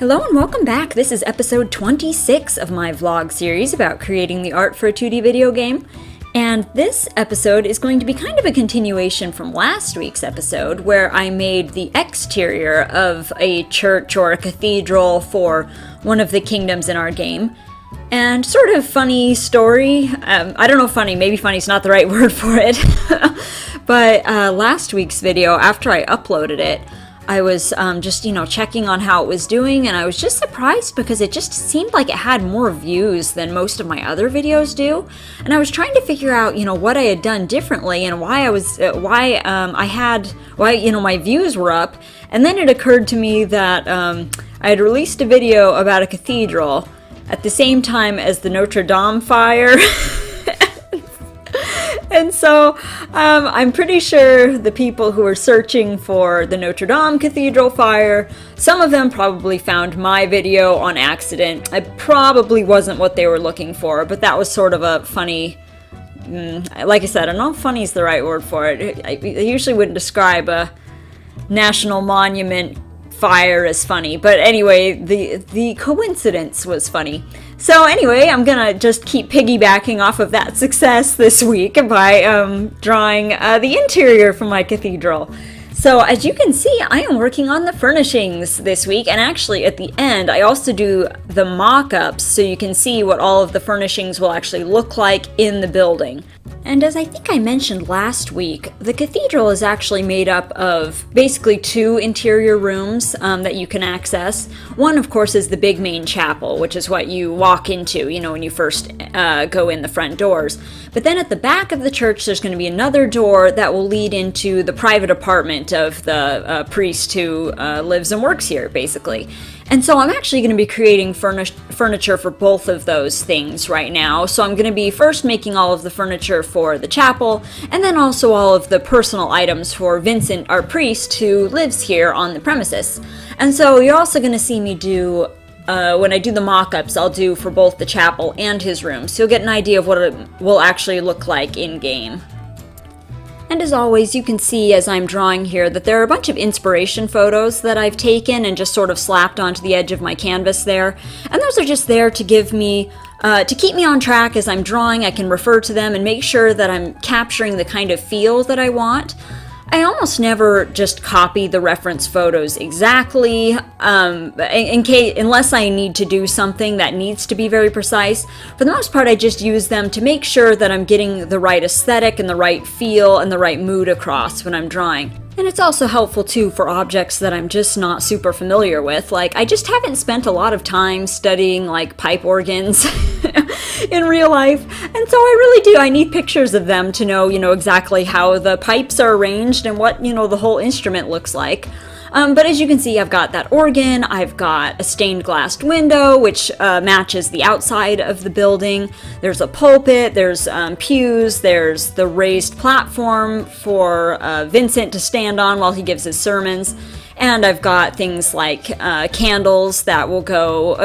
Hello and welcome back. This is episode 26 of my vlog series about creating the art for a 2D video game. And this episode is going to be kind of a continuation from last week's episode where I made the exterior of a church or a cathedral for one of the kingdoms in our game. And sort of funny story, I don't know, maybe funny is not the right word for it. But last week's video, after I uploaded it, I was just, checking on how it was doing, and I was just surprised because it just seemed like it had more views than most of my other videos do. And I was trying to figure out, what I had done differently and why my views were up. And then it occurred to me that I had released a video about a cathedral at the same time as the Notre Dame fire. And so I'm pretty sure the people who were searching for the Notre Dame Cathedral fire, some of them probably found my video on accident. It probably wasn't what they were looking for, but that was sort of a funny, like I said, I don't know if funny is the right word for it. I usually wouldn't describe a national monument fire as funny, but anyway, the coincidence was funny. So anyway, I'm gonna just keep piggybacking off of that success this week by drawing the interior for my cathedral. So as you can see, I am working on the furnishings this week, and actually at the end I also do the mock-ups so you can see what all of the furnishings will actually look like in the building. And as I think I mentioned last week, the cathedral is actually made up of basically two interior rooms that you can access. One, of course, is the big main chapel, which is what you walk into, when you first go in the front doors. But then at the back of the church, there's going to be another door that will lead into the private apartment of the priest who lives and works here, basically. And so I'm actually going to be creating furniture for both of those things right now. So I'm going to be first making all of the furniture for the chapel, and then also all of the personal items for Vincent, our priest, who lives here on the premises. And so you're also going to see me do, when I do the mock-ups, I'll do for both the chapel and his room. So you'll get an idea of what it will actually look like in-game. And as always, you can see as I'm drawing here that there are a bunch of inspiration photos that I've taken and just sort of slapped onto the edge of my canvas there. And those are just there to give me, to keep me on track as I'm drawing. I can refer to them and make sure that I'm capturing the kind of feel that I want. I almost never just copy the reference photos exactly, unless I need to do something that needs to be very precise. For the most part, I just use them to make sure that I'm getting the right aesthetic and the right feel and the right mood across when I'm drawing. And it's also helpful too for objects that I'm just not super familiar with. Like, I just haven't spent a lot of time studying like pipe organs in real life. And so I need pictures of them to know, exactly how the pipes are arranged and what, the whole instrument looks like. But as you can see, I've got that organ, I've got a stained glass window, which matches the outside of the building. There's a pulpit, there's pews, there's the raised platform for Vincent to stand on while he gives his sermons. And I've got things like candles that will go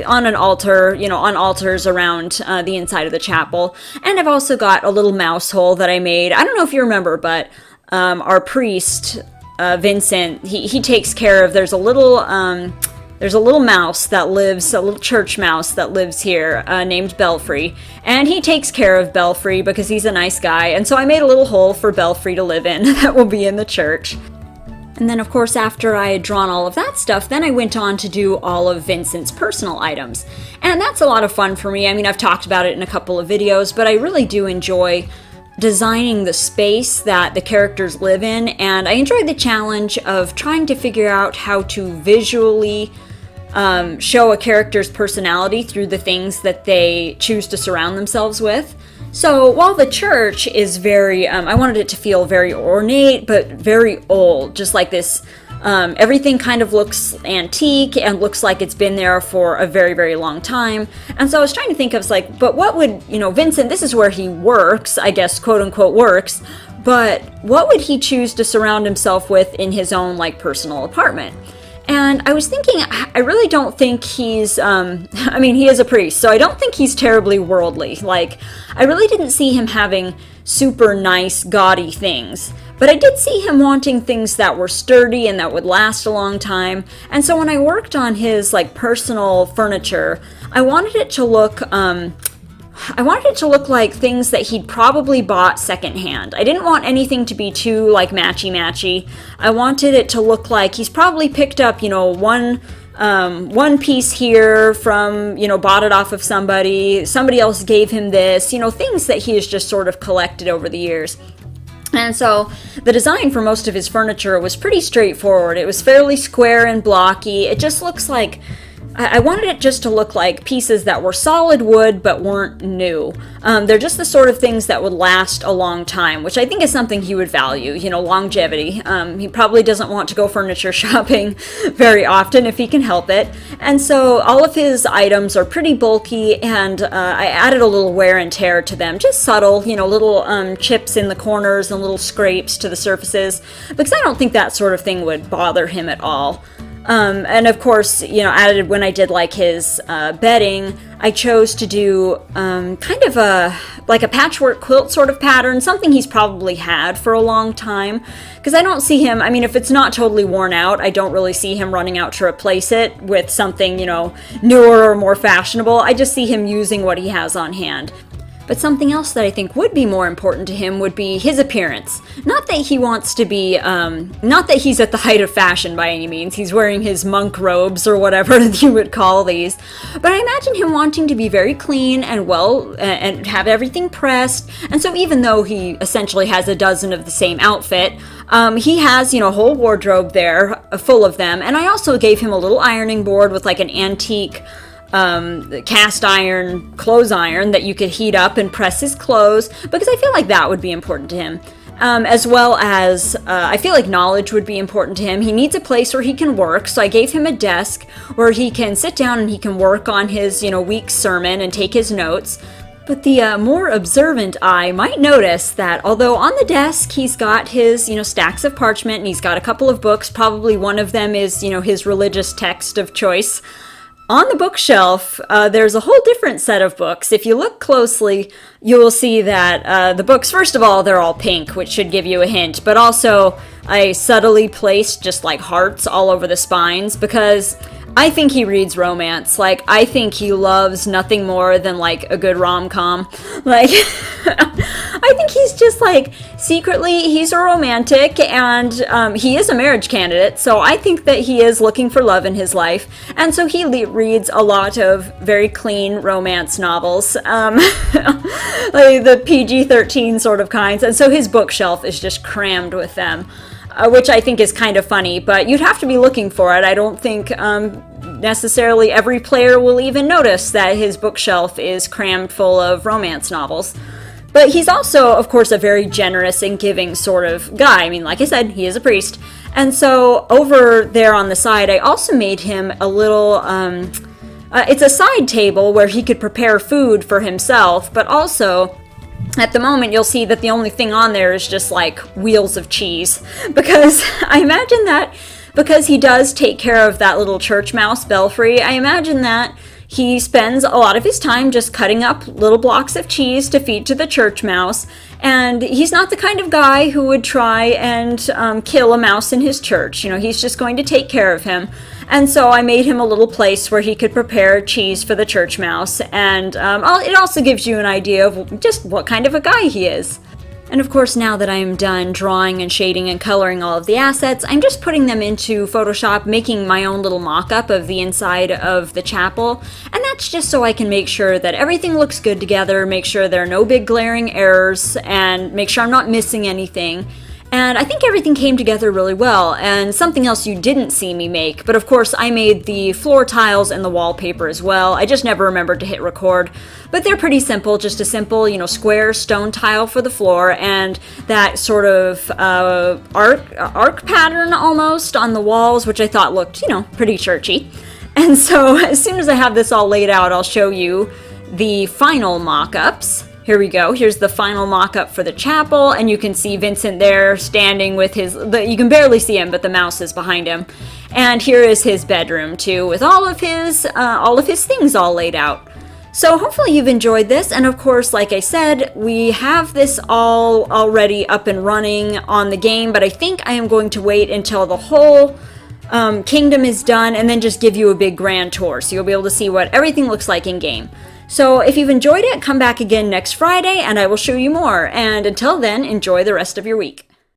on an altar, on altars around the inside of the chapel. And I've also got a little mouse hole that I made. I don't know if you remember, but our priest, Vincent, he takes care of, there's a little mouse that lives, a little church mouse that lives here named Belfry, and he takes care of Belfry because he's a nice guy, and so I made a little hole for Belfry to live in that will be in the church. And then of course after I had drawn all of that stuff, then I went on to do all of Vincent's personal items. And that's a lot of fun for me. I mean, I've talked about it in a couple of videos, but I really do enjoy designing the space that the characters live in, and I enjoyed the challenge of trying to figure out how to visually show a character's personality through the things that they choose to surround themselves with. So while the church is very, I wanted it to feel very ornate but very old, just like this. Everything kind of looks antique and looks like it's been there for a very, very long time. And so I was trying to think of but what would, Vincent, this is where he works, I guess, quote unquote works, but what would he choose to surround himself with in his own personal apartment? And I was thinking, I really don't think he's, he is a priest, so I don't think he's terribly worldly. I really didn't see him having super nice, gaudy things. But I did see him wanting things that were sturdy and that would last a long time. And so when I worked on his like personal furniture, I wanted it to look like things that he'd probably bought secondhand. I didn't want anything to be too like matchy-matchy. I wanted it to look like he's probably picked up, one piece here from, bought it off of somebody else gave him this, things that he has just sort of collected over the years. And so the design for most of his furniture was pretty straightforward. It was fairly square and blocky. It just looks like, I wanted it just to look like pieces that were solid wood but weren't new. They're just the sort of things that would last a long time, which I think is something he would value, longevity. He probably doesn't want to go furniture shopping very often if he can help it. And so all of his items are pretty bulky, and I added a little wear and tear to them, just subtle, little chips in the corners and little scrapes to the surfaces, because I don't think that sort of thing would bother him at all. And of course, added when I did like his bedding, I chose to do kind of a patchwork quilt sort of pattern, something he's probably had for a long time. Because I don't see him, if it's not totally worn out, I don't really see him running out to replace it with something, newer or more fashionable. I just see him using what he has on hand. But something else that I think would be more important to him would be his appearance. Not that he wants to be, not that he's at the height of fashion by any means. He's wearing his monk robes or whatever you would call these. But I imagine him wanting to be very clean and well, and have everything pressed. And so even though he essentially has a dozen of the same outfit, he has, a whole wardrobe there full of them. And I also gave him a little ironing board with like an antique cast iron clothes iron that you could heat up and press his clothes, because I feel like that would be important to him. As well as I feel like knowledge would be important to him. He needs a place where he can work, so I gave him a desk where he can sit down and he can work on his, week's sermon and take his notes. But the more observant eye might notice that although on the desk he's got his, stacks of parchment and he's got a couple of books, probably one of them is, his religious text of choice. On the bookshelf, there's a whole different set of books. If you look closely, you will see that the books, first of all, they're all pink, which should give you a hint, but also I subtly placed just like hearts all over the spines, because I think he reads romance. Like, I think he loves nothing more than like a good rom-com. Like, I think he's just like, secretly, he's a romantic, and he is a marriage candidate, so I think that he is looking for love in his life, and so he reads a lot of very clean romance novels, like the PG-13 sort of kinds, and so his bookshelf is just crammed with them. Which I think is kind of funny, but you'd have to be looking for it. I don't think necessarily every player will even notice that his bookshelf is crammed full of romance novels. But he's also, of course, a very generous and giving sort of guy. Like I said, he is a priest. And so over there on the side, I also made him a little, it's a side table where he could prepare food for himself, but also at the moment, you'll see that the only thing on there is just like wheels of cheese, because I imagine that because he does take care of that little church mouse Belfry, I imagine that he spends a lot of his time just cutting up little blocks of cheese to feed to the church mouse, and he's not the kind of guy who would try and kill a mouse in his church. He's just going to take care of him. And so I made him a little place where he could prepare cheese for the church mouse, and it also gives you an idea of just what kind of a guy he is. And of course, now that I am done drawing and shading and coloring all of the assets, I'm just putting them into Photoshop, making my own little mock-up of the inside of the chapel. And that's just so I can make sure that everything looks good together, make sure there are no big glaring errors, and make sure I'm not missing anything. And I think everything came together really well, and something else you didn't see me make, but of course I made the floor tiles and the wallpaper as well. I just never remembered to hit record. But they're pretty simple, just a simple, square stone tile for the floor, and that sort of arc pattern almost on the walls, which I thought looked, pretty churchy. And so as soon as I have this all laid out, I'll show you the final mock-ups. Here we go. Here's the final mock-up for the chapel, and you can see Vincent there standing with you can barely see him, but the mouse is behind him. And here is his bedroom too, with all of his things all laid out. So hopefully you've enjoyed this, and of course, like I said, we have this all already up and running on the game, but I think I am going to wait until the whole kingdom is done and then just give you a big grand tour, so you'll be able to see what everything looks like in game. So if you've enjoyed it, come back again next Friday and I will show you more, and until then, enjoy the rest of your week.